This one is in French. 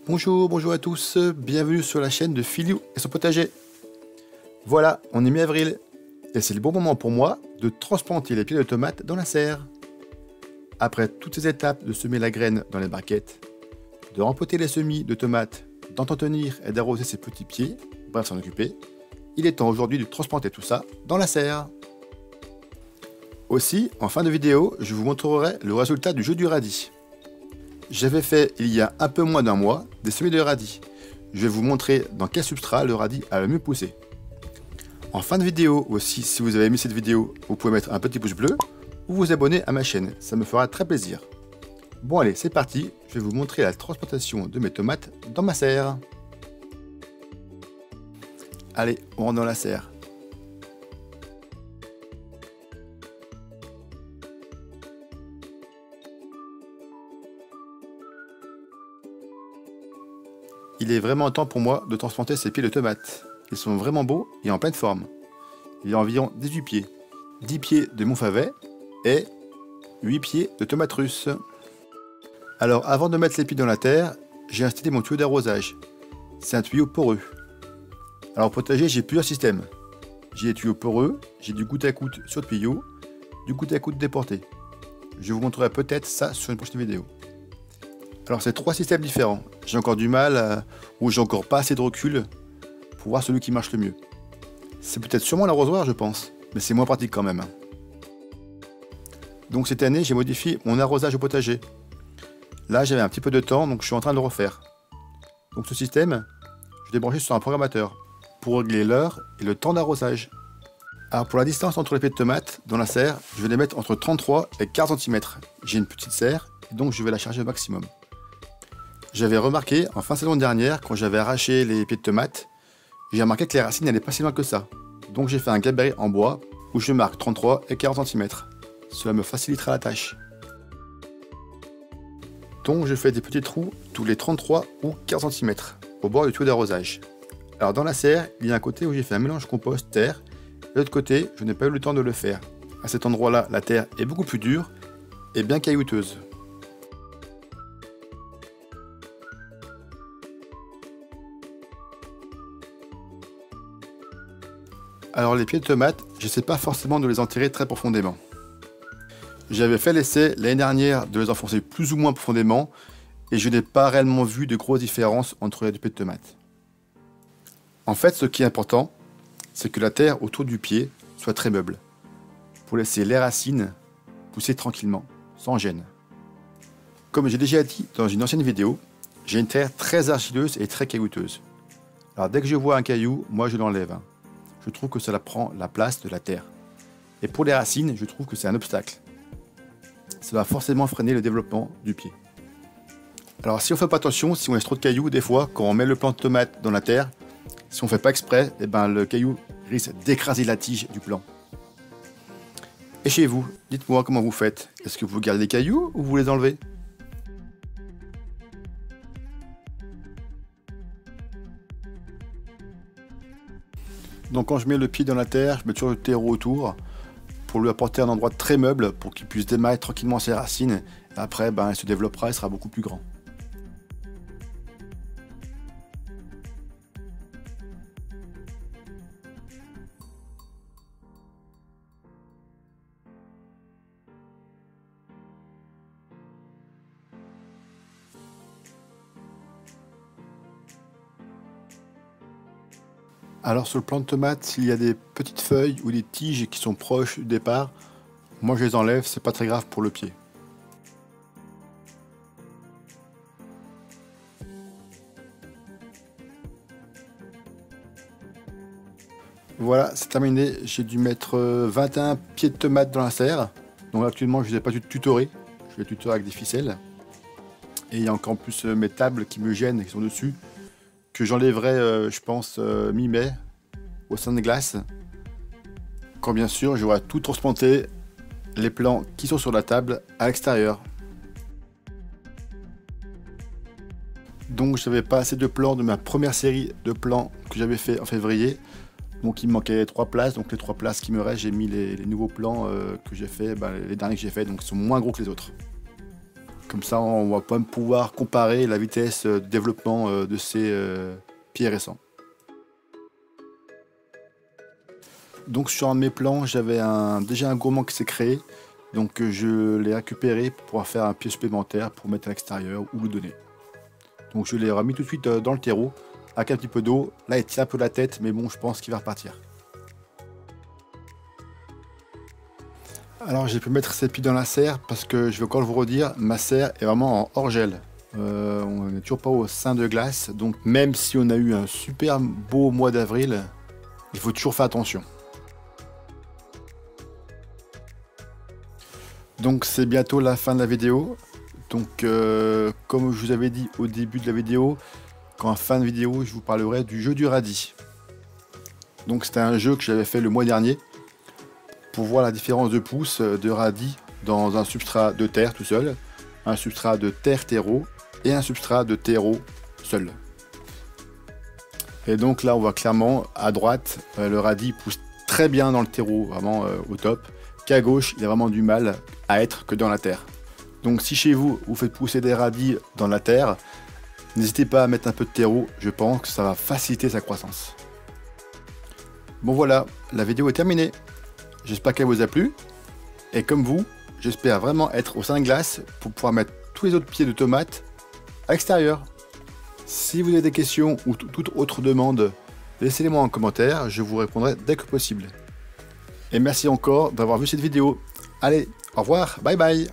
Bonjour à tous, bienvenue sur la chaîne de Philiou et son potager. Voilà, on est mi-avril et c'est le bon moment pour moi de transplanter les pieds de tomates dans la serre. Après toutes ces étapes de semer la graine dans les barquettes, de rempoter les semis de tomates, d'entretenir et d'arroser ses petits pieds, bref s'en occuper, il est temps aujourd'hui de transplanter tout ça dans la serre. Aussi, en fin de vidéo, je vous montrerai le résultat du jeu du radis. J'avais fait, il y a un peu moins d'un mois, des semis de radis. Je vais vous montrer dans quel substrat le radis a le mieux poussé. En fin de vidéo aussi, si vous avez aimé cette vidéo, vous pouvez mettre un petit pouce bleu ou vous abonner à ma chaîne, ça me fera très plaisir. Bon allez, c'est parti, je vais vous montrer la transplantation de mes tomates dans ma serre. Allez, on rentre dans la serre. Il est vraiment temps pour moi de transplanter ces pieds de tomates. Ils sont vraiment beaux et en pleine forme. Il y a environ 18 pieds. 10 pieds de Montfavet et 8 pieds de tomates russes. Alors avant de mettre les pieds dans la terre, j'ai installé mon tuyau d'arrosage. C'est un tuyau poreux. Alors au potager, j'ai plusieurs systèmes. J'ai des tuyaux poreux, j'ai du goutte à goutte sur le tuyau, du goutte à goutte déporté. Je vous montrerai peut-être ça sur une prochaine vidéo. Alors c'est trois systèmes différents. J'ai encore du mal, ou j'ai encore pas assez de recul pour voir celui qui marche le mieux. C'est peut-être sûrement l'arrosoir je pense, mais c'est moins pratique quand même. Donc cette année j'ai modifié mon arrosage au potager. Là j'avais un petit peu de temps donc je suis en train de le refaire. Donc ce système, je l'ai branché sur un programmateur pour régler l'heure et le temps d'arrosage. Alors pour la distance entre les pieds de tomates dans la serre, je vais les mettre entre 33 et 15 cm. J'ai une petite serre et donc je vais la charger au maximum. J'avais remarqué en fin de saison dernière, quand j'avais arraché les pieds de tomates, j'ai remarqué que les racines n'allaient pas si loin que ça. Donc j'ai fait un gabarit en bois où je marque 33 et 40 cm. Cela me facilitera la tâche. Donc je fais des petits trous tous les 33 ou 15 cm au bord du tuyau d'arrosage. Alors dans la serre, il y a un côté où j'ai fait un mélange compost-terre, et l'autre côté, je n'ai pas eu le temps de le faire. À cet endroit-là, la terre est beaucoup plus dure et bien caillouteuse. Alors les pieds de tomates, je ne sais pas forcément de les enterrer très profondément. J'avais fait l'essai l'année dernière de les enfoncer plus ou moins profondément et je n'ai pas réellement vu de grosses différences entre les deux pieds de tomates. En fait, ce qui est important, c'est que la terre autour du pied soit très meuble, pour laisser les racines pousser tranquillement, sans gêne. Comme j'ai déjà dit dans une ancienne vidéo, j'ai une terre très argileuse et très caillouteuse. Alors dès que je vois un caillou, moi je l'enlève. Je trouve que cela prend la place de la terre. Et pour les racines, je trouve que c'est un obstacle. Ça va forcément freiner le développement du pied. Alors si on ne fait pas attention, si on laisse trop de cailloux, des fois, quand on met le plant de tomate dans la terre, si on ne fait pas exprès, le caillou risque d'écraser la tige du plant. Et chez vous, dites-moi comment vous faites. Est-ce que vous gardez les cailloux ou vous les enlevez ? Donc quand je mets le pied dans la terre, je mets toujours le terreau autour pour lui apporter un endroit très meuble pour qu'il puisse démarrer tranquillement ses racines. Et après, il se développera et sera beaucoup plus grand. Alors sur le plant de tomate, s'il y a des petites feuilles ou des tiges qui sont proches du départ, moi je les enlève, c'est pas très grave pour le pied. Voilà, c'est terminé, j'ai dû mettre 21 pieds de tomates dans la serre. Donc actuellement je ne les ai pas tutorés, je les tutore avec des ficelles. Et il y a encore en plus mes tables qui me gênent, qui sont dessus, que j'enlèverai, je pense, mi-mai, au sein de glace. Quand bien sûr, j'aurai tout transplanté, les plants qui sont sur la table, à l'extérieur. Donc, je n'avais pas assez de plants de ma première série de plants que j'avais fait en février. Donc, il me manquait 3 places. Donc, les 3 places qui me restent, j'ai mis les nouveaux plants que j'ai fait, les derniers que j'ai fait, donc ils sont moins gros que les autres. Comme ça, on va pas pouvoir comparer la vitesse de développement de ces pieds récents. Donc sur un de mes plans, j'avais déjà un gourmand qui s'est créé. Donc je l'ai récupéré pour pouvoir faire un pied supplémentaire pour mettre à l'extérieur ou lui donner. Donc je l'ai remis tout de suite dans le terreau avec un petit peu d'eau. Là il tient un peu la tête, mais bon, je pense qu'il va repartir. Alors j'ai pu mettre ces pieds dans la serre parce que je vais encore vous redire, ma serre est vraiment en hors gel. On n'est toujours pas au sein de glace, donc même si on a eu un super beau mois d'avril, il faut toujours faire attention. Donc c'est bientôt la fin de la vidéo. Donc comme je vous avais dit au début de la vidéo, qu'en fin de vidéo je vous parlerai du jeu du radis. Donc c'était un jeu que j'avais fait le mois dernier pour voir la différence de pouces de radis dans un substrat de terre tout seul, un substrat de terre terreau et un substrat de terreau seul. Et donc là on voit clairement à droite le radis pousse très bien dans le terreau, vraiment au top, qu'à gauche il a vraiment du mal à être que dans la terre. Donc si chez vous vous faites pousser des radis dans la terre, n'hésitez pas à mettre un peu de terreau, je pense que ça va faciliter sa croissance. Bon voilà, la vidéo est terminée. J'espère qu'elle vous a plu. Et comme vous, j'espère vraiment être au sein de glace pour pouvoir mettre tous les autres pieds de tomates à l'extérieur. Si vous avez des questions ou toute autre demande, laissez-les moi en commentaire, je vous répondrai dès que possible. Et merci encore d'avoir vu cette vidéo. Allez, au revoir, bye bye.